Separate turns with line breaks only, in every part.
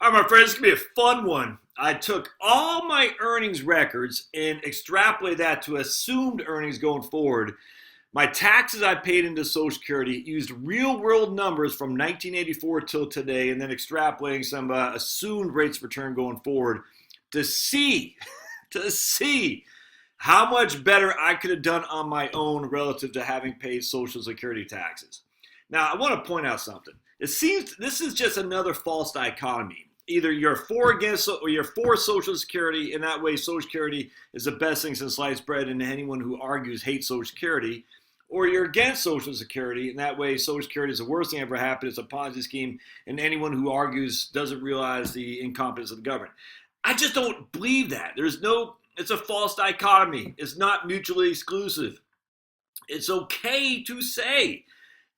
All right, my friends, it's going to be a fun one. I took all my earnings records and extrapolated that to assumed earnings going forward. My taxes I paid into Social Security used real world numbers from 1984 till today, and then extrapolating some assumed rates of return going forward to see, to see how much better I could have done on my own relative to having paid Social Security taxes. Now, I want to point out something. It seems this is just another false dichotomy. Either you're for against or you're for Social Security, and that way Social Security is the best thing since sliced bread, and anyone who argues hates Social Security, or you're against Social Security, and that way Social Security is the worst thing ever happened. It's a Ponzi scheme, and anyone who argues doesn't realize the incompetence of the government. I just don't believe that. It's a false dichotomy. It's not mutually exclusive. It's okay to say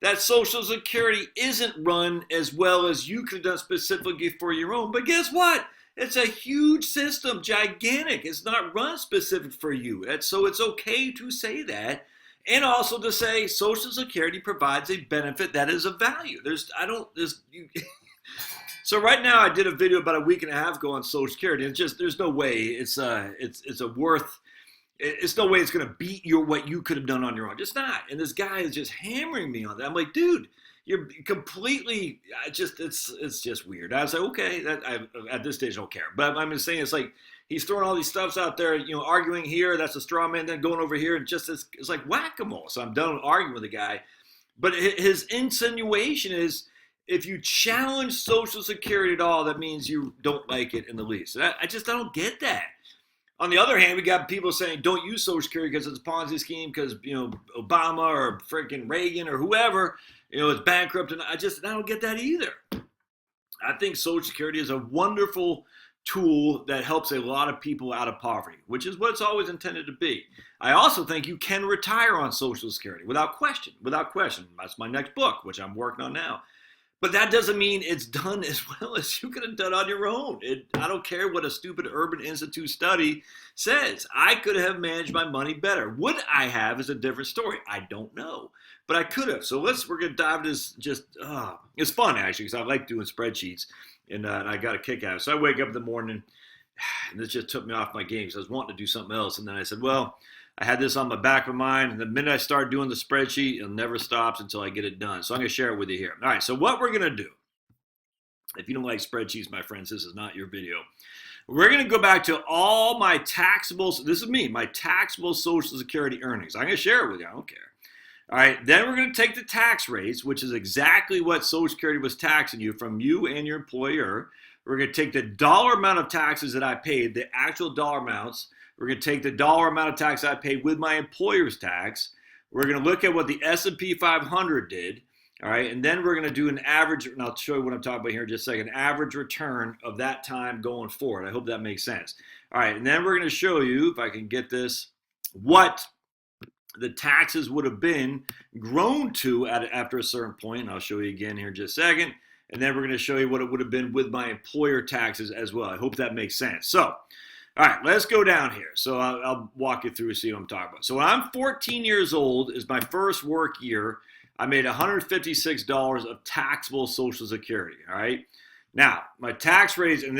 that Social Security isn't run as well as you could have done specifically for your own. But guess what? It's a huge system, gigantic. It's not run specific for you. So it's okay to say that. And also to say Social Security provides a benefit that is of value. So right now I did a video about a week and a half ago on Social Security. It's just, there's no way it's no way it's going to beat what you could have done on your own. Just not. And this guy is just hammering me on that. I'm like, dude, you're completely, it's just weird. I was like, okay, at this stage I don't care. But I'm just saying, it's like, he's throwing all these stuffs out there, arguing here, that's a straw man, then going over here, and just, it's like whack-a-mole. So I'm done arguing with the guy. But his insinuation is, if you challenge Social Security at all, that means you don't like it in the least. And I don't get that. On the other hand, we got people saying don't use Social Security because it's a Ponzi scheme because Obama or freaking Reagan or whoever is bankrupt, and I don't get that either. I think Social Security is a wonderful tool that helps a lot of people out of poverty, which is what it's always intended to be. I also think you can retire on Social Security without question. Without question, that's my next book, which I'm working on now. But that doesn't mean it's done as well as you could have done on your own. I don't care what a stupid Urban Institute study says. I could have managed my money better. Would I have is a different story. I don't know. But I could have. So we're going to dive into this. It's fun, actually, because I like doing spreadsheets. And I got a kick out of it. So I wake up in the morning, and this just took me off my game because I was wanting to do something else. And then I said, well, I had this on the back of my mind, and the minute I start doing the spreadsheet, it never stops until I get it done. So I'm going to share it with you here. All right, so what we're going to do, if you don't like spreadsheets, my friends, this is not your video. We're going to go back to all my taxable, this is me, my taxable Social Security earnings. I'm going to share it with you. I don't care. All right, then we're going to take the tax rates, which is exactly what Social Security was taxing you from you and your employer. We're going to take the dollar amount of taxes that I paid, the actual dollar amounts. We're going to take the dollar amount of tax I paid with my employer's tax. We're going to look at what the S&P 500 did, all right? And then we're going to do an average, and I'll show you what I'm talking about here in just a second, average return of that time going forward. I hope that makes sense. All right, and then we're going to show you, if I can get this, what the taxes would have been grown to after a certain point. And I'll show you again here in just a second. And then we're going to show you what it would have been with my employer taxes as well. I hope that makes sense. So, all right, let's go down here. So I'll walk you through and see what I'm talking about. So when I'm 14 years old, is my first work year, I made $156 of taxable Social Security, all right? Now, my tax rates, and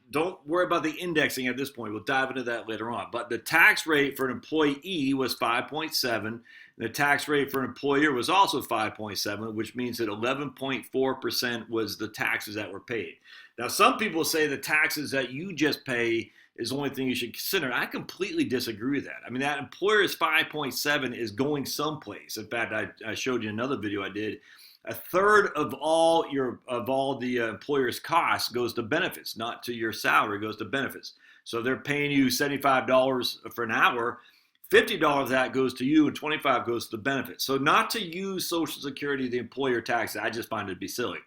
don't worry about the indexing at this point. We'll dive into that later on. But the tax rate for an employee was 5.7. The tax rate for an employer was also 5.7, which means that 11.4% was the taxes that were paid. Now, some people say the taxes that you just pay is the only thing you should consider. I completely disagree with that. I mean, that employer's 5.7 is going someplace. In fact, I showed you another video I did. A third of all the employer's costs goes to benefits, not to your salary, goes to benefits. So they're paying you $75 for an hour, $50 of that goes to you, and $25 goes to the benefits. So not to use Social Security, the employer tax, I just find it to be silly.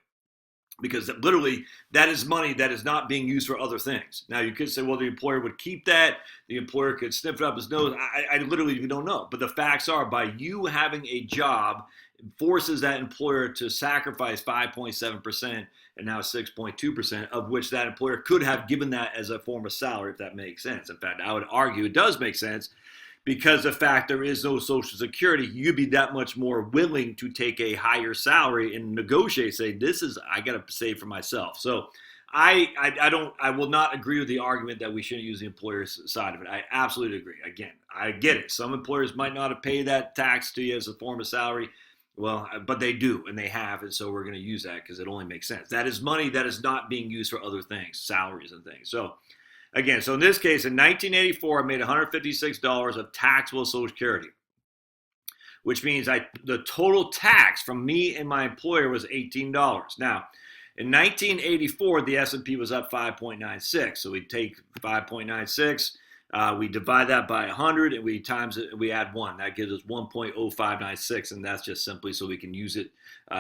Because literally, that is money that is not being used for other things. Now, you could say, well, the employer would keep that. The employer could sniff it up his nose. I literally don't know. But the facts are, by you having a job, it forces that employer to sacrifice 5.7% and now 6.2%, of which that employer could have given that as a form of salary, if that makes sense. In fact, I would argue it does make sense, because the fact there is no Social Security, you'd be that much more willing to take a higher salary and negotiate, say, I got to save for myself. So I will not agree with the argument that we shouldn't use the employer's side of it. I absolutely agree. Again, I get it. Some employers might not have paid that tax to you as a form of salary. Well, but they do, and they have, and so we're going to use that because it only makes sense. That is money that is not being used for other things, salaries and things. So, again, so in this case, in 1984, I made $156 of taxable Social Security, which means the total tax from me and my employer was $18. Now, in 1984, the S&P was up 5.96. So we take 5.96, we divide that by 100, and we times it, and we add 1. That gives us 1.0596, and that's just simply so we can use it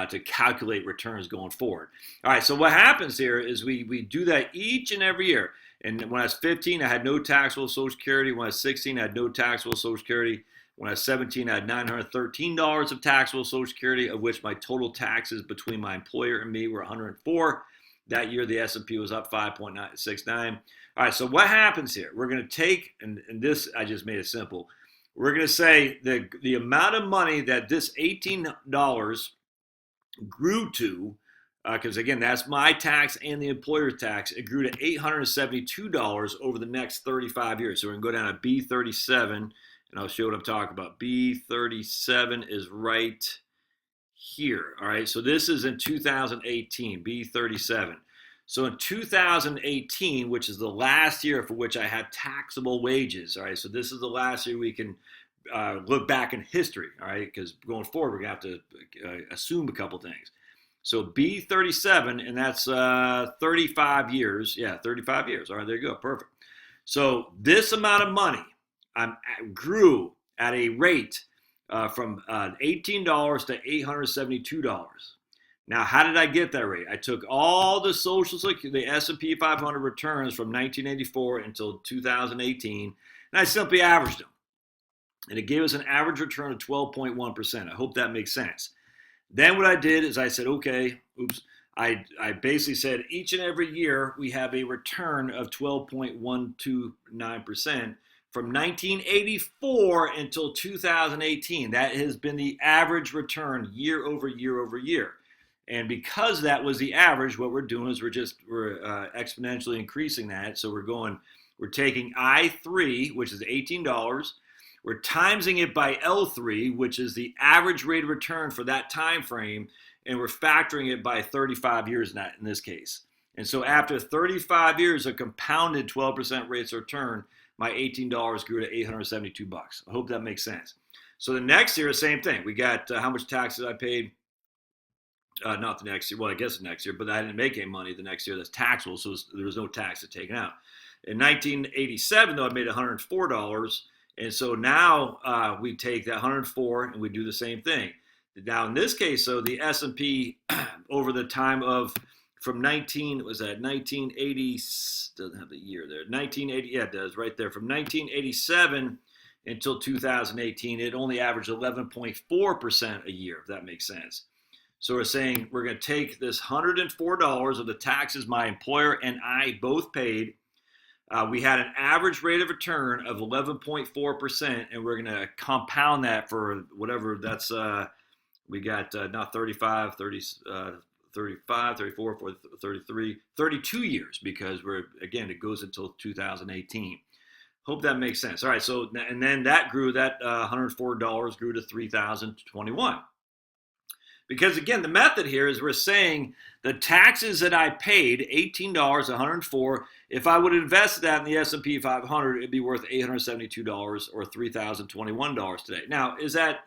to calculate returns going forward. All right, so what happens here is we do that each and every year. And when I was 15, I had no taxable Social Security. When I was 16, I had no taxable Social Security. When I was 17, I had $913 of taxable Social Security, of which my total taxes between my employer and me were $104. That year, the S&P was up 5.69. All right, so what happens here? We're going to take, and this, I just made it simple. We're going to say the amount of money that this $18 grew to, because again, that's my tax and the employer's tax, it grew to $872 over the next 35 years. So we're going to go down to B37. And I'll show what I'm talking about. B37 is right here. All right, so this is in 2018, B37. So in 2018, which is the last year for which I had taxable wages, all right, so this is the last year we can look back in history, all right, because going forward, we're going to have to assume a couple things. So B37, and that's 35 years. Yeah, 35 years. All right, there you go. Perfect. So this amount of money grew at a rate from $18 to $872. Now, how did I get that rate? I took all the the S&P 500 returns from 1984 until 2018, and I simply averaged them. And it gave us an average return of 12.1%. I hope that makes sense. Then what I did is I said, okay, I basically said each and every year we have a return of 12.129%. From 1984 until 2018, that has been the average return year over year over year. And because that was the average, what we're doing is we're exponentially increasing that. So we're taking I3, which is $18, we're timesing it by L3, which is the average rate of return for that time frame, and we're factoring it by 35 years in this case. And so after 35 years of compounded 12% rates of return, my $18 grew to $872. I hope that makes sense. So the next year, same thing. We got how much taxes I paid. Not the next year. Well, I guess the next year, but I didn't make any money the next year. That's taxable, so there was no taxes taken out. In 1987, though, I made $104. And so now we take that 104 and we do the same thing. Now, in this case, so the S&P over the time of from 1980, doesn't have the year there, 1980, yeah, it does right there. From 1987 until 2018, it only averaged 11.4% a year, if that makes sense. So we're saying we're going to take this $104 of the taxes my employer and I both paid. We had an average rate of return of 11.4%, and we're going to compound that for whatever that's, we got not 35, 30, 35, 34, 40, 33, 32 years, because again, it goes until 2018. Hope that makes sense. All right, so, and then that $104 grew to $3,021. Because again, the method here is we're saying the taxes that I paid, $18, $104, if I would have invested that in the S&P 500, it'd be worth $872 or $3,021 today. Now, is that,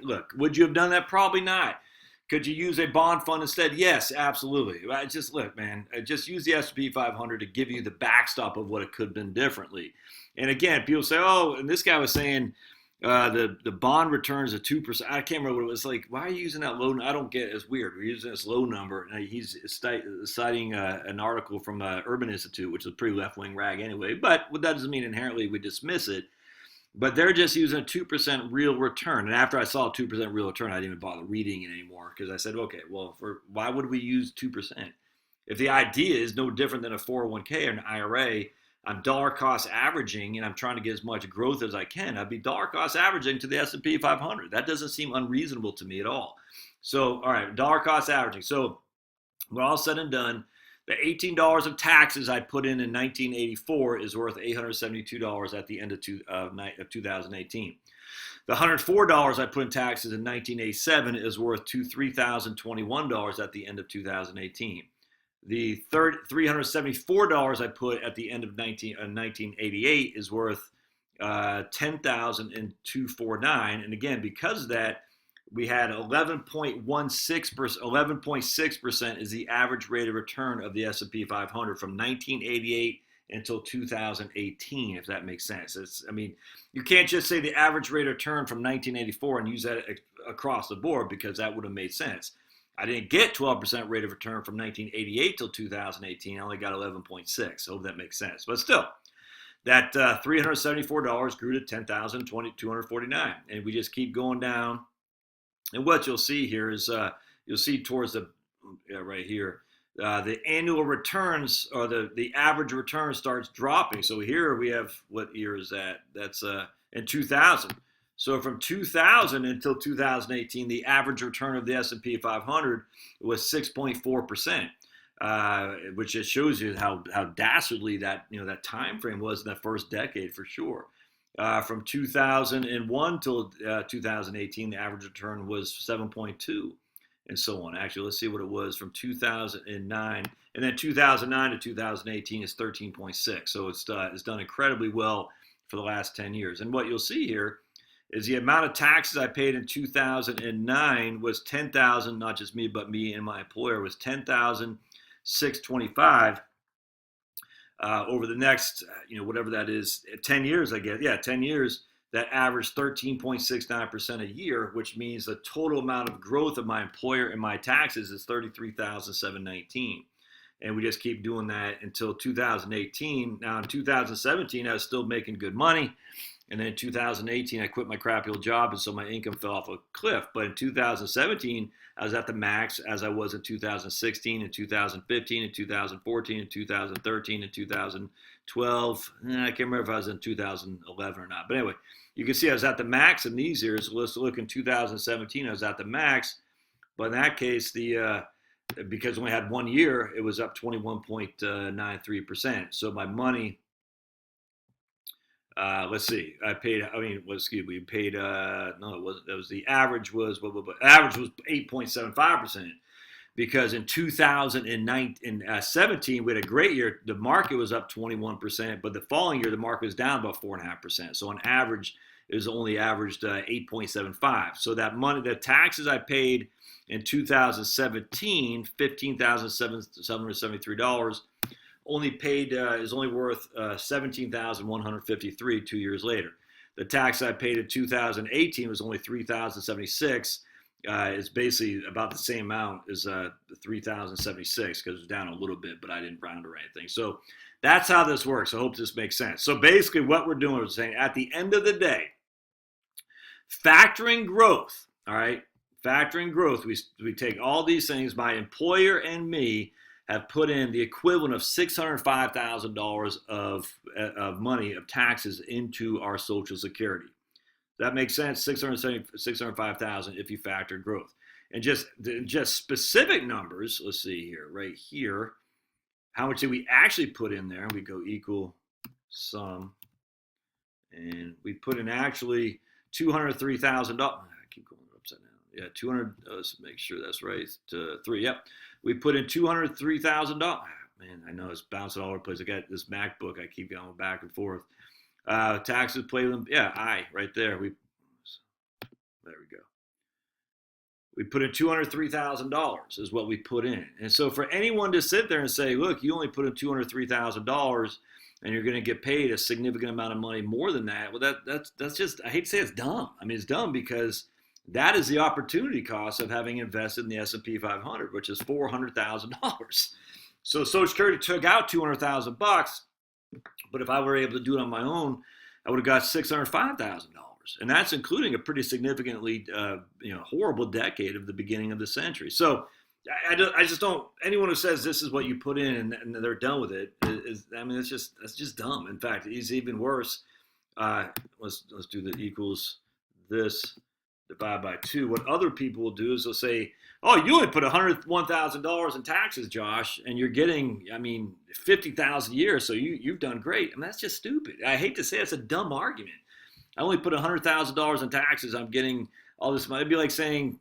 look, would you have done that? Probably not. Could you use a bond fund instead? Yes, absolutely. Just look, man, just use the S&P 500 to give you the backstop of what it could have been differently. And again, people say, oh, and this guy was saying, the bond returns at 2%. I can't remember what it was like. Why are you using that low? I don't get it. It's weird. We're using this low number. And he's citing an article from Urban Institute, which is a pretty left-wing rag anyway. But that doesn't mean inherently we dismiss it. But they're just using a 2% real return. And after I saw a 2% real return, I didn't even bother reading it anymore, because I said, okay, well, why would we use 2%? If the idea is no different than a 401k or an IRA, I'm dollar cost averaging, and I'm trying to get as much growth as I can. I'd be dollar cost averaging to the S&P 500. That doesn't seem unreasonable to me at all. So, all right, dollar cost averaging. So, when all said and done, The $18 of taxes I put in 1984 is worth $872 at the end of 2018. The $104 I put in taxes in 1987 is worth $3,021 at the end of 2018. The $374 I put at the end of 1988 is worth $10,249. And again, because of that, we had 11.6%. 11.6% is the average rate of return of the S&P 500 from 1988 until 2018, if that makes sense. I mean, you can't just say the average rate of return from 1984 and use that across the board, because that would have made sense. I didn't get 12% rate of return from 1988 till 2018. I only got 11.6. I hope that makes sense. But still, that $374 grew to $10,249, and we just keep going down. And what you'll see here is you'll see towards the right here, the annual returns, or the average return, starts dropping. So here we have, what year is that? That's in 2000. So from 2000 until 2018, the average return of the S&P 500 was 6.4%, which just shows you how dastardly that that time frame was in that first decade, for sure. From 2001 till 2018, the average return was 7.2, and so on. Actually, let's see what it was from 2009, and then 2009 to 2018 is 13.6. So it's done incredibly well for the last 10 years. And what you'll see here is the amount of taxes I paid in 2009 was $10,000, not just me, but me and my employer, was $10,625. Over the next, whatever that is, 10 years, I guess. Yeah, 10 years, that averaged 13.69% a year, which means the total amount of growth of my employer and my taxes is $33,719. And we just keep doing that until 2018. Now, in 2017, I was still making good money. And then in 2018, I quit my crappy old job, and so my income fell off a cliff. But in 2017, I was at the max, as I was in 2016 and 2015 and 2014 and 2013 and 2012. I can't remember if I was in 2011 or not. But anyway, you can see I was at the max in these years. Let's look in 2017, I was at the max. But in that case, because I only had 1 year, it was up 21.93%. So my money, let's see, we paid, no, it wasn't, that was the average was, average was 8.75%, because in 2017, we had a great year. The market was up 21%, but the following year, the market was down about 4.5%. So on average, it was only averaged 8.75. So that money, the taxes I paid in 2017, $15,773, is only worth $17,153 2 years later. The tax I paid in 2018 was only $3,076. It's basically about the same amount as the $3,076, because it was down a little bit, but I didn't round or anything. So that's how this works. I hope this makes sense. So basically what we're doing is saying, at the end of the day, factoring growth, all right, factoring growth, we take all these things, my employer and me have put in the equivalent of $605,000 of money, of taxes, into our Social Security. That makes sense. $605,000 if you factor growth. And just specific numbers, let's see here, right here, how much did we actually put in there? We go equal sum, and we put in actually $203,000. I keep going upside down. Yeah, 200. Let's make sure that's right. 3. Yep. We put in $203,000. Man, I know it's bouncing all over the place. I got this MacBook. I keep going back and forth. Taxes, play them. Yeah, right there. There we go. We put in $203,000 is what we put in. And so for anyone to sit there and say, look, you only put in $203,000 and you're going to get paid a significant amount of money more than that, well, that's just, I hate to say it's dumb. I mean, it's dumb, because that is the opportunity cost of having invested in the S&P 500, which is $400,000. So Social Security took out $200,000, but if I were able to do it on my own, I would have got $605,000, and that's including a pretty significantly, horrible decade of the beginning of the century. So I just don't. Anyone who says this is what you put in and they're done with it that's just dumb. In fact, it's even worse. Let's do the equals this. divide by 2. What other people will do is they'll say, oh, you only put $101,000 in taxes, Josh, and you're getting, I mean, $50,000 a year, so you've done great. I mean, that's just stupid. I hate to say it's a dumb argument. I only put $100,000 in taxes. I'm getting all this money. It'd be like saying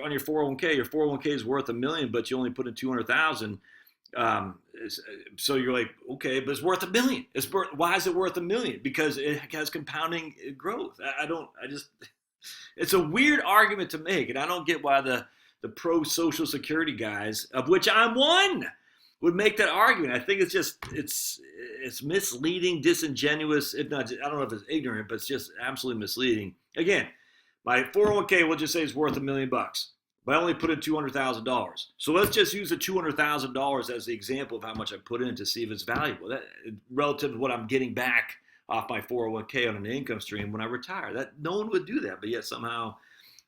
on your 401k, your 401k is worth $1 million, but you only put in 200,000. So you're like, okay, but it's worth $1 million. Why is it worth $1 million? Because it has compounding growth. It's a weird argument to make, and I don't get why the pro Social Security guys, of which I'm one, would make that argument. I think it's misleading, disingenuous. If not, I don't know if it's ignorant, but it's just absolutely misleading. Again, my 401k, we'll just say, is worth $1 million, but I only put in $200,000. So let's just use the $200,000 as the example of how much I put in to see if it's valuable. That relative to what I'm getting back off my 401k on an income stream when I retire. That no one would do that, but yet somehow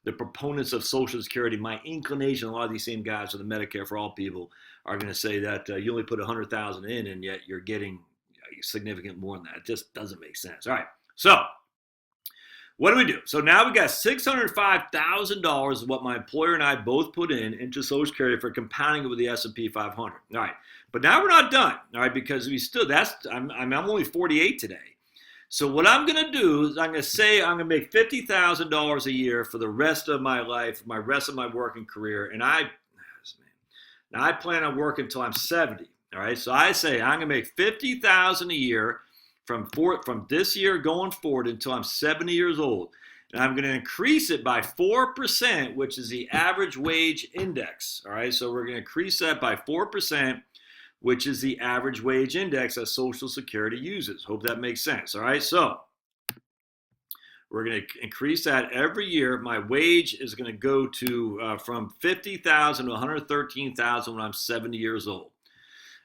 the proponents of Social Security, my inclination, a lot of these same guys with the Medicare for All people are going to say that you only put $100,000 in, and yet you're getting significant more than that. It just doesn't make sense. All right, so what do? So now we got $605,000 of what my employer and I both put in into Social Security for compounding it with the S&P 500. All right, but now we're not done. All right, because I'm only 48 today. So what I'm going to do is I'm going to make $50,000 a year for the rest of my life, my rest of my working career, and I plan on working until I'm 70. All right, so I say I'm going to make $50,000 a year from this year going forward until I'm 70 years old, and I'm going to increase it by 4%, which is the average wage index. All right, so we're going to increase that by 4%. Which is the average wage index that Social Security uses. Hope that makes sense. All right, so we're going to increase that every year. My wage is going to go to from $50,000 to $113,000 when I'm 70 years old.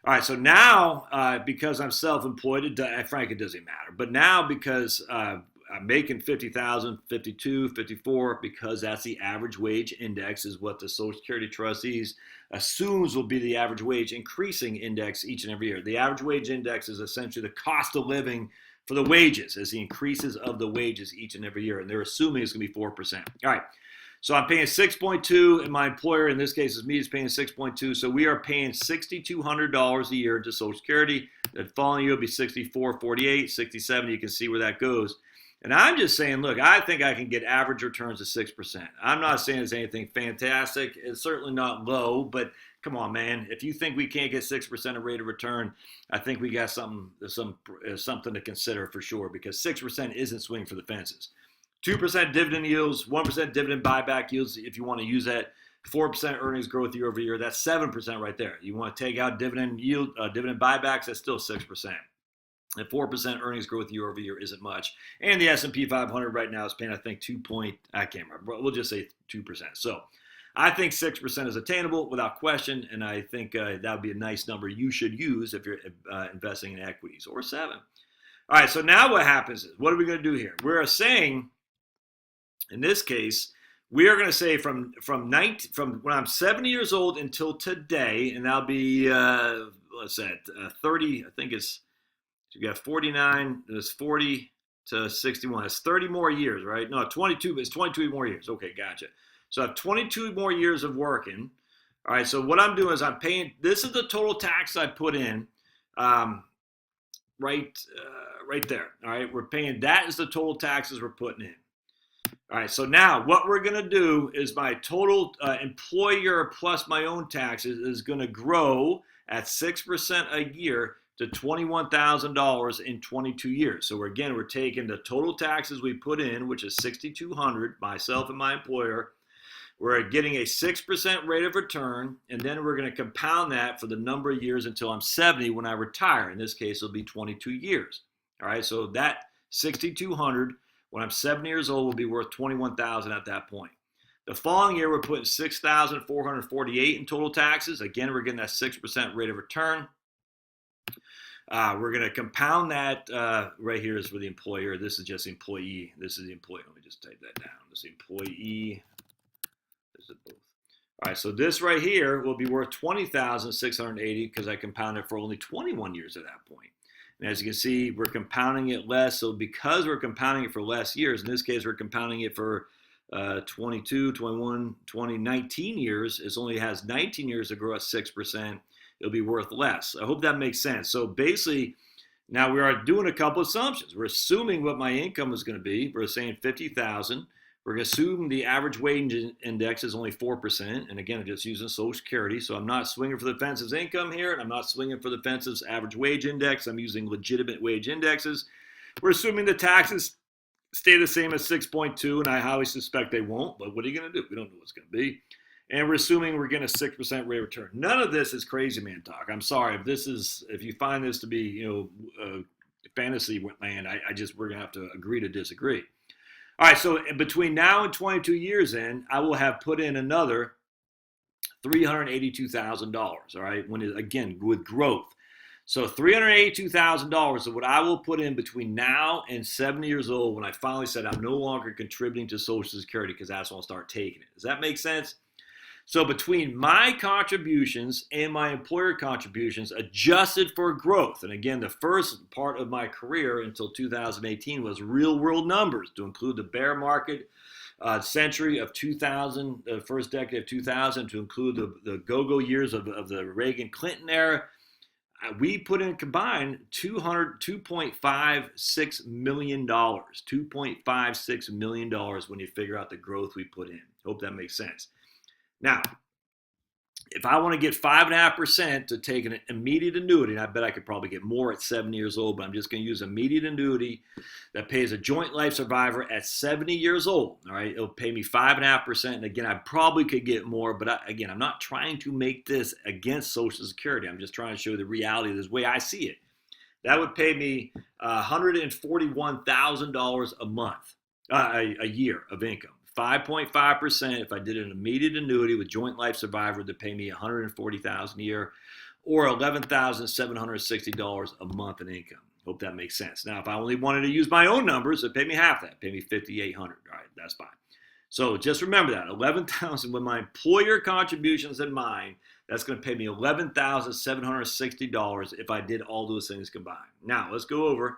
All right, so now because I'm self-employed, frankly, it doesn't matter. But now because I'm making $50,000, $52,000, $54,000, because that's the average wage index, is what the Social Security trustees assumes will be the average wage increasing index each and every year. The average wage index is essentially the cost of living for the wages, as the increases of the wages each and every year, and they're assuming it's going to be 4%. All right, so I'm paying 6.2, and my employer, in this case is me, is paying 6.2, so we are paying $6,200 a year to Social Security. The following year will be 64, 48, 67. You can see where that goes. And I'm just saying, look, I think I can get average returns of 6%. I'm not saying it's anything fantastic. It's certainly not low, but come on, man. If you think we can't get 6% of rate of return, I think we got something to consider for sure, because 6% isn't swinging for the fences. 2% dividend yields, 1% dividend buyback yields, if you want to use that. 4% earnings growth year over year, that's 7% right there. You want to take out dividend yield, dividend buybacks, that's still 6%. And 4% earnings growth year over year isn't much. And the S&P 500 right now is paying, I think, I can't remember. We'll just say 2%. So I think 6% is attainable without question, and I think that would be a nice number you should use if you're investing in equities, or 7. All right, so now what happens is, what are we going to do here? We're saying, in this case, we are going to say from when I'm 70 years old until today, and that'll be, 30, I think it's, so you got 49, there's 40 to 61. It's 30 more years, right? No, 22, but it's 22 more years. Okay, gotcha. So I have 22 more years of working. All right, so what I'm doing is I'm paying, this is the total tax I put in, right there. All right, we're paying, that is the total taxes we're putting in. All right, so now what we're going to do is my total employer plus my own taxes is going to grow at 6% a year to $21,000 in 22 years. So we're taking the total taxes we put in, which is $6,200, myself and my employer. We're getting a 6% rate of return, and then we're going to compound that for the number of years until I'm 70 when I retire. In this case, it'll be 22 years. All right, so that $6,200 when I'm 70 years old will be worth $21,000 at that point. The following year, we're putting $6,448 in total taxes. Again, we're getting that 6% rate of return. We're going to compound that right here is for the employer. This is just employee. This is the employee. Let me just type that down. This is employee. This is both. All right, so this right here will be worth $20,680 because I compounded for only 21 years at that point. And as you can see, we're compounding it less. So because we're compounding it for less years, in this case, we're compounding it for 22, 21, 20, 19 years, it only has 19 years to grow at 6%. It'll be worth less. I hope that makes sense. So basically, now we are doing a couple assumptions. We're assuming what my income is going to be. We're saying 50,000. We're going to assume the average wage index is only 4%. And again, I'm just using Social Security. So I'm not swinging for the fences income here, and I'm not swinging for the fences average wage index. I'm using legitimate wage indexes. We're assuming the taxes stay the same as 6.2, and I highly suspect they won't. But what are you going to do? We don't know what it's going to be. And we're assuming we're getting a 6% rate of return. None of this is crazy man talk. I'm sorry if you find this to be fantasy land. We're gonna have to agree to disagree. All right. So between now and 22 years in, I will have put in another $382,000. All right. Again with growth. So $382,000 is what I will put in between now and 70 years old when I finally said I'm no longer contributing to Social Security because that's when I'll start taking it. Does that make sense? So between my contributions and my employer contributions adjusted for growth, and again, the first part of my career until 2018 was real world numbers to include the bear market century of 2000, the first decade of 2000, to include the go-go years of the Reagan-Clinton era. We put in combined $2.56 million, $2.56 million when you figure out the growth we put in. Hope that makes sense. Now, if I want to get 5.5% to take an immediate annuity, and I bet I could probably get more at 70 years old, but I'm just going to use immediate annuity that pays a joint life survivor at 70 years old. All right, it'll pay me 5.5%. And again, I probably could get more, but I'm not trying to make this against Social Security. I'm just trying to show the reality of this way I see it. That would pay me $141,000 a month, a year of income. 5.5% if I did an immediate annuity with joint life survivor to pay me $140,000 a year, or $11,760 a month in income. Hope that makes sense. Now, if I only wanted to use my own numbers, it'd pay me half that. Pay me $5,800. All right, that's fine. So just remember that $11,000 with my employer contributions in mind. That's going to pay me $11,760 if I did all those things combined. Now let's go over.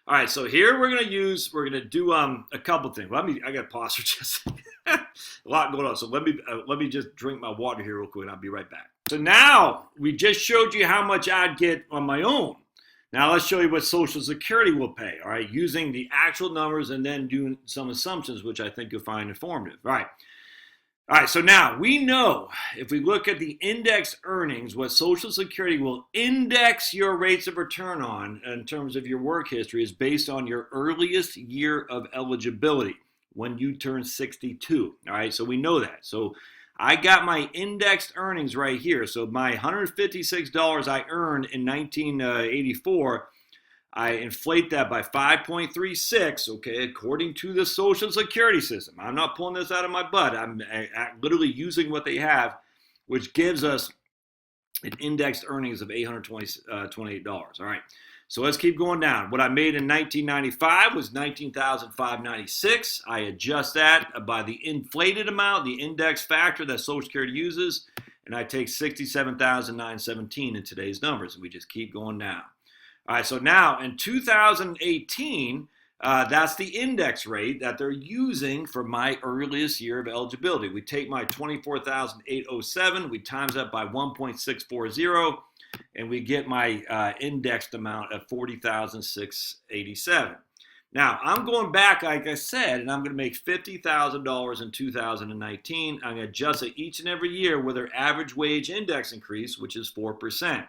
All right, so here we're gonna do a couple things. I got to pause for just a lot going on. So let me just drink my water here real quick, and I'll be right back. So now we just showed you how much I'd get on my own. Now let's show you what Social Security will pay. All right, using the actual numbers and then doing some assumptions, which I think you'll find informative. All right, so now we know if we look at the index earnings, what Social Security will index your rates of return on in terms of your work history is based on your earliest year of eligibility when you turn 62. All right, so we know that. So I got my indexed earnings right here. So my $156 I earned in 1984, I inflate that by 5.36, okay, according to the Social Security system. I'm not pulling this out of my butt. I'm literally using what they have, which gives us an indexed earnings of $828. All right, so let's keep going down. What I made in 1995 was $19,596. I adjust that by the inflated amount, the index factor that Social Security uses, and I take $67,917 in today's numbers, and we just keep going down. All right, so now in 2018, that's the index rate that they're using for my earliest year of eligibility. We take my $24,807, we times that by 1.640, and we get my indexed amount of $40,687. Now, I'm going back, like I said, and I'm going to make $50,000 in 2019. I'm going to adjust it each and every year with their average wage index increase, which is 4%.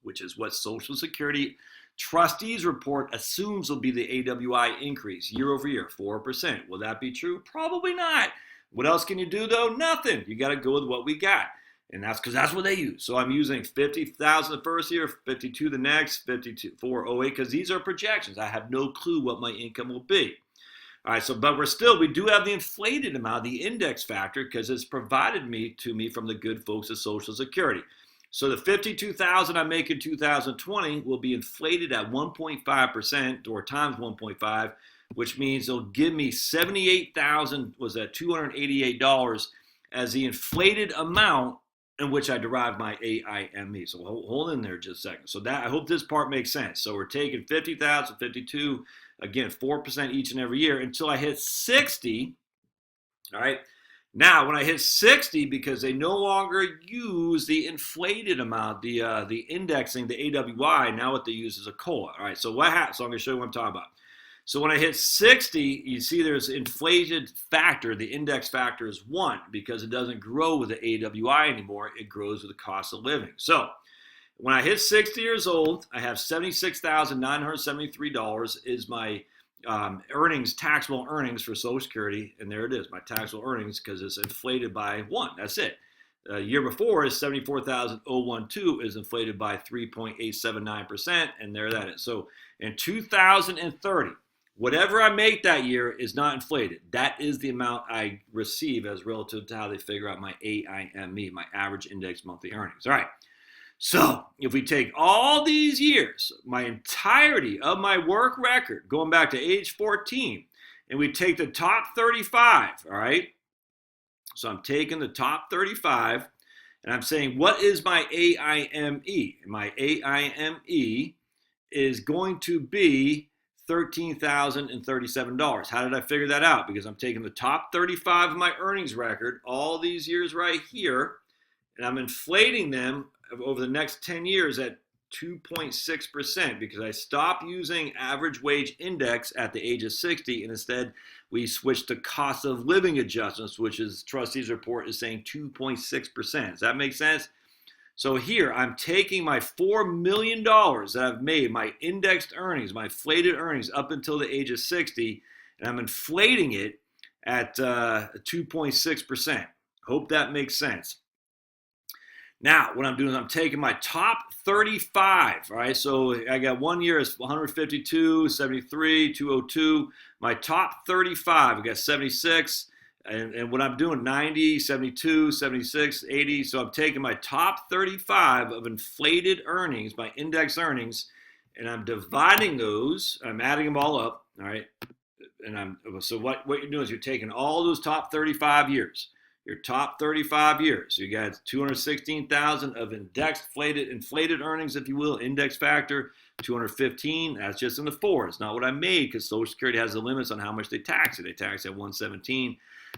Which is what Social Security trustees report assumes will be the AWI increase year over year, 4%. Will that be true? Probably not. What else can you do though? Nothing. You got to go with what we got. And that's because that's what they use. So I'm using 50,000 the first year, 52 the next, 5408, because these are projections. I have no clue what my income will be. All right, so but we do have the inflated amount, the index factor, because it's provided to me from the good folks at Social Security. So the $52,000 I make in 2020 will be inflated at 1.5% or times 1.5, which means it'll give me $78,000, was that $288 as the inflated amount in which I derive my AIME. So hold in there just a second. So that, I hope this part makes sense. So we're taking 50,000, 52, again, 4% each and every year until I hit 60. All right. Now, when I hit 60, because they no longer use the inflated amount, the indexing, the AWI, now what they use is a COLA. All right. So what happens? So I'm going to show you what I'm talking about. So when I hit 60, you see there's inflated factor. The index factor is 1 because it doesn't grow with the AWI anymore. It grows with the cost of living. So when I hit 60 years old, I have $76,973 is my earnings, taxable earnings for Social Security. And there it is, my taxable earnings, because it's inflated by 1. That's it. Year before is 74,012 is inflated by 3.879%. And there that is. So in 2030, whatever I make that year is not inflated. That is the amount I receive as relative to how they figure out my AIME, my average index monthly earnings. All right. So if we take all these years, my entirety of my work record, going back to age 14, and we take the top 35, all right? So I'm taking the top 35, and I'm saying, what is my AIME? My AIME is going to be $13,037. How did I figure that out? Because I'm taking the top 35 of my earnings record, all these years right here, and I'm inflating them over the next 10 years at 2.6% because I stopped using average wage index at the age of 60, and instead we switched to cost of living adjustments, which is trustees report is saying 2.6%. Does that make sense? So here I'm taking my $4 million that I've made, my indexed earnings, my inflated earnings up until the age of 60, and I'm inflating it at 2.6%. Hope that makes sense. Now, what I'm doing is I'm taking my top 35, all right? So I got 1 year is 152, 73, 202. My top 35, I got 76. And what I'm doing, 90, 72, 76, 80. So I'm taking my top 35 of inflated earnings, my index earnings, and I'm dividing those. I'm adding them all up, all right? And so what you're doing is you're taking all those top 35 years. Your top 35 years. So you got 216,000 of inflated earnings, if you will, index factor. 215, that's just in the 4. It's not what I made because Social Security has the limits on how much they tax it. They tax at 117.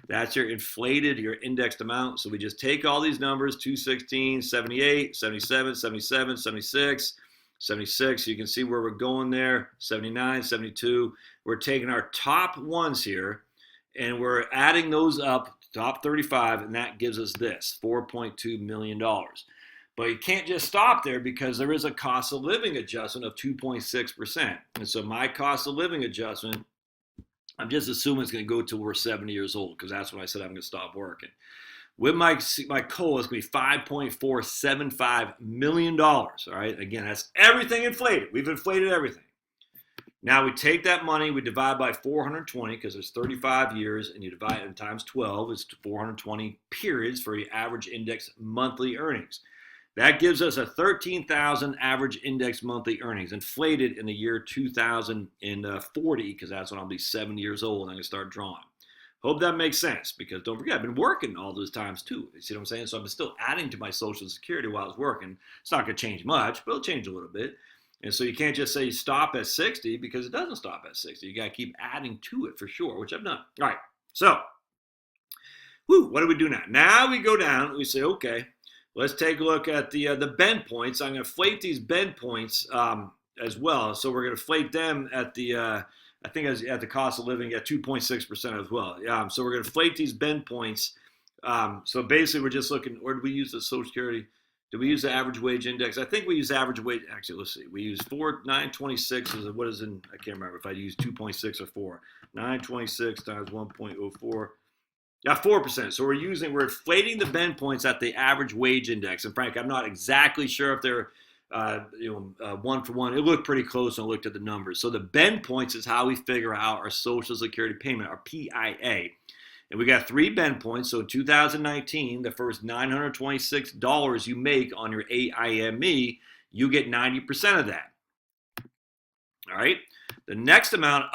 That's your inflated, your indexed amount. So we just take all these numbers, 216, 78, 77, 77, 76, 76. You can see where we're going there, 79, 72. We're taking our top ones here, and we're adding those up, top 35, and that gives us this, $4.2 million. But you can't just stop there because there is a cost of living adjustment of 2.6%. And so my cost of living adjustment, I'm just assuming it's going to go till we're 70 years old because that's when I said I'm going to stop working. With my COLA, it's going to be $5.475 million. All right, again, that's everything inflated. We've inflated everything. Now we take that money, we divide by 420 because there's 35 years, and you divide it times 12 is 420 periods for your average index monthly earnings. That gives us a 13,000 average index monthly earnings, inflated in the year 2040 because that's when I'll be 70 years old and I'm going to start drawing. Hope that makes sense because don't forget, I've been working all those times too. You see what I'm saying? So I'm still adding to my Social Security while I was working. It's not going to change much, but it'll change a little bit. And so you can't just say stop at 60 because it doesn't stop at 60. You got to keep adding to it for sure, which I've done. All right. So, what do we do now? Now we go down. We say, okay, let's take a look at the bend points. I'm going to inflate these bend points as well. So we're going to inflate them at the, I think at the cost of living at 2.6% as well. So we're going to inflate these bend points. So basically we're just looking, where do we use the Social Security? Do we use the average wage index? I think we use average wage. Actually, let's see. We use 926 is what is in, I can't remember if I use 2.6 or 4. 926 times 1.04. Yeah, 4%. So we're inflating the bend points at the average wage index. And Frank, I'm not exactly sure if they're one for one. It looked pretty close when I looked at the numbers. So the bend points is how we figure out our Social Security payment, our PIA. And we got 3 bend points. So in 2019, the first $926 you make on your AIME, you get 90% of that. All right. The next amount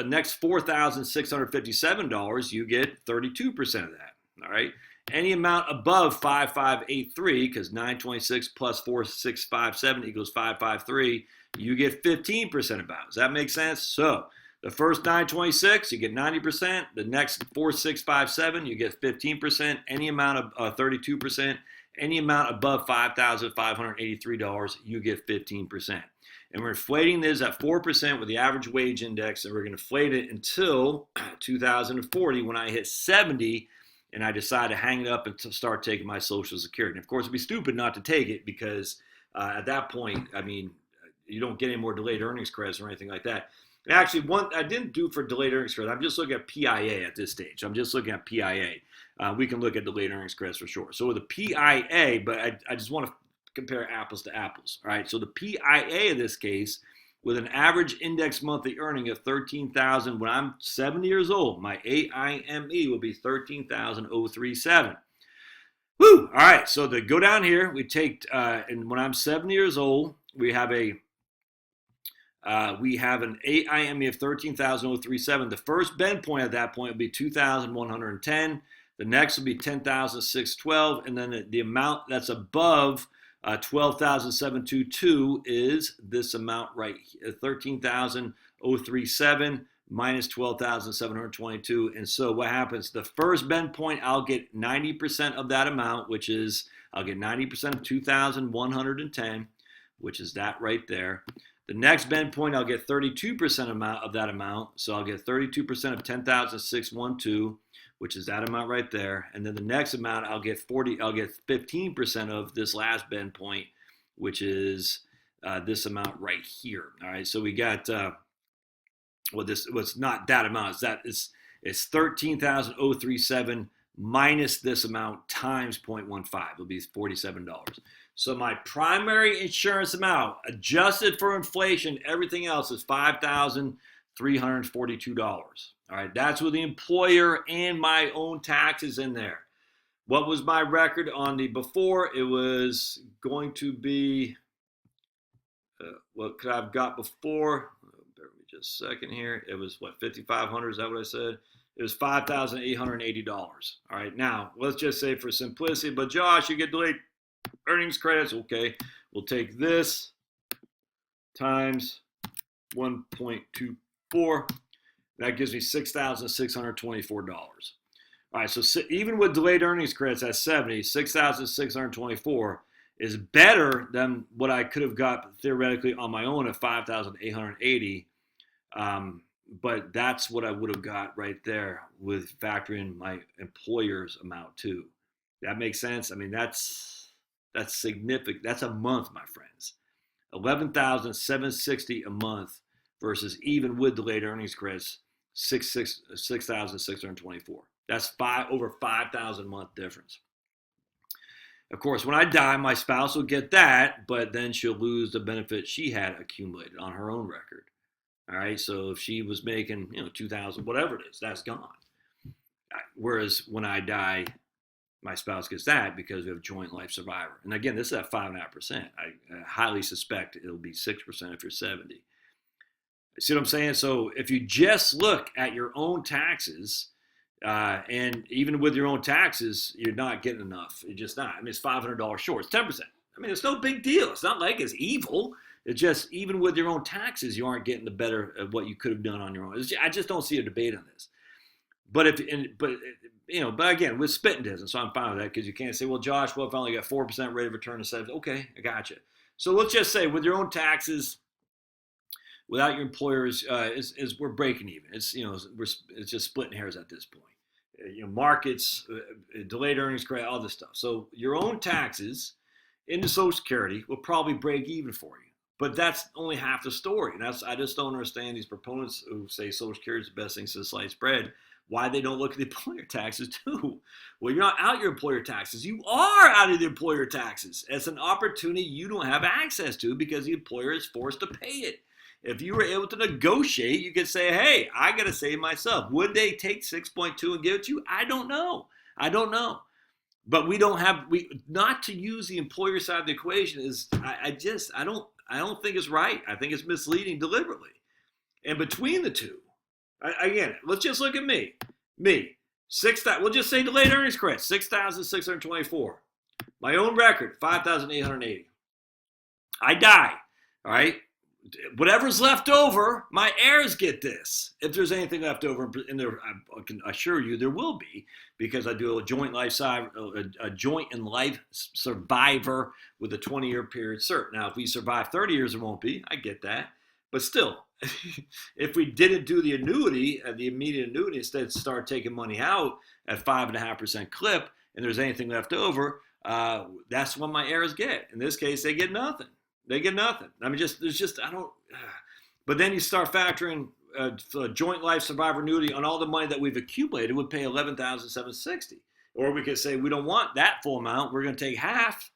next $4,657, you get 32% of that. All right. Any amount above 5583, because 926 plus 4657 equals 553, you get 15% about. Does that make sense? So the first 926, you get 90%. The next 4657, you get 15%. Any amount of 32%. Any amount above $5,583, you get 15%. And we're inflating this at 4% with the average wage index, and we're going to inflate it until 2040 when I hit 70 and I decide to hang it up and to start taking my Social Security. And of course, it'd be stupid not to take it because at that point, I mean, you don't get any more delayed earnings credits or anything like that. And actually, one I didn't do for delayed earnings credit. I'm just looking at PIA at this stage. I'm just looking at PIA. We can look at delayed earnings credits for sure. So with the PIA, but I just want to compare apples to apples. All right. So the PIA in this case, with an average index monthly earning of $13,000 when I'm 70 years old, my AIME will be $13,037. Woo! All right. So to go down here, we take, and when I'm 70 years old, we have an AIME of $13,037. The first bend point at that point would be $2,110. The next will be $10,612, and then the amount that's above $12,722 is this amount right here, $13,037 minus $12,722. And so what happens? The first bend point, I'll get 90% of that amount, which is I'll get 90% of $2,110, which is that right there. The next bend point, I'll get 32% of that amount. So I'll get 32% of $10,612, which is that amount right there. And then the next amount, I'll get 15% of this last bend point, which is this amount right here. All right. So we got what's not that amount. It's 13,037 minus this amount times 0.15. It'll be $47. So my primary insurance amount, adjusted for inflation, everything else is $5,342. All right, that's with the employer and my own taxes in there. What was my record on the before? It was going to be, what could I have got before? Bear with me just a second here. It was what, 5,500, is that what I said? It was $5,880. All right, now let's just say for simplicity, but Josh, you get delayed earnings credits. Okay, we'll take this times 1.24. That gives me $6,624. All right, so even with delayed earnings credits at 70, $6,624 is better than what I could have got theoretically on my own at $5,880. But that's what I would have got right there with factoring my employer's amount too. That makes sense? I mean, that's significant. That's a month, my friends. $11,760 a month versus even with delayed earnings credits, $6,624. That's over 5,000 month difference. Of course, when I die, my spouse will get that, but then she'll lose the benefit she had accumulated on her own record. All right, so if she was making, $2,000, whatever it is, that's gone. Whereas when I die, my spouse gets that because we have joint life survivor. And again, this is at 5.5%. I highly suspect it'll be 6% if you're 70. See what I'm saying? So if you just look at your own taxes, and even with your own taxes, you're not getting enough. You're just not. I mean, it's $500 short. It's 10%. I mean, it's no big deal. It's not like it's evil. It's just even with your own taxes, you aren't getting the better of what you could have done on your own. I just don't see a debate on this. But again, with spitting distance, so I'm fine with that because you can't say, well, Josh, what if I only got 4% rate of return instead of, okay, I got you. So let's just say with your own taxes, without your employers, we're breaking even. It's just splitting hairs at this point. Markets, delayed earnings credit, all this stuff. So your own taxes into Social Security will probably break even for you. But that's only half the story. And I just don't understand these proponents who say Social Security is the best thing since sliced bread, why they don't look at the employer taxes too. Well, you're not out your employer taxes. You are out of the employer taxes. It's an opportunity you don't have access to because the employer is forced to pay it. If you were able to negotiate, you could say, hey, I got to save myself. Would they take 6.2 and give it to you? I don't know. But not to use the employer side of the equation is, I don't think it's right. I think it's misleading deliberately. And between the two, again, let's just look at me. We'll just say delayed earnings credit, 6,624. My own record, 5,880. I die, all right? Whatever's left over, my heirs get this. If there's anything left over in there, I can assure you there will be, because I do a joint and life survivor with a 20-year period cert. Now, if we survive 30 years, there won't be. I get that. But still, if we didn't do the annuity, the immediate annuity, instead start taking money out at 5.5% clip, and there's anything left over, that's what my heirs get. In this case, they get nothing. They get nothing. I mean, I don't. But then you start factoring joint life survivor annuity on all the money that we've accumulated, would pay $11,760. Or we could say we don't want that full amount. We're going to take half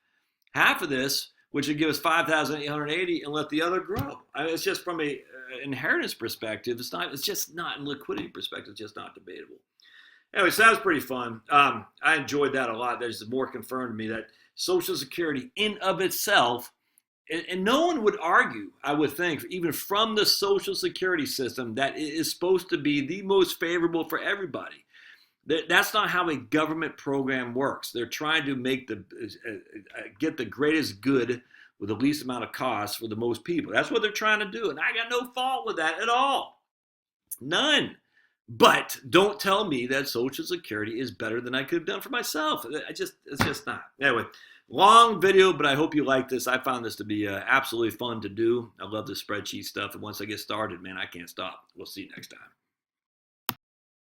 of this, which would give us 5,880, and let the other grow. I mean, it's just from a inheritance perspective. It's just not in liquidity perspective. It's just not debatable. Anyway, so that was pretty fun. I enjoyed that a lot. There's more confirmed to me that Social Security in of itself. And no one would argue, I would think, even from the Social Security system, that it is supposed to be the most favorable for everybody. That's not how a government program works. They're trying to get the greatest good with the least amount of cost for the most people. That's what they're trying to do, and I got no fault with that at all. None. But don't tell me that Social Security is better than I could have done for myself. It's just not. Anyway. Long video, but I hope you like this. I found this to be absolutely fun to do. I love the spreadsheet stuff, and once I get started, man, I can't stop. We'll see you next time.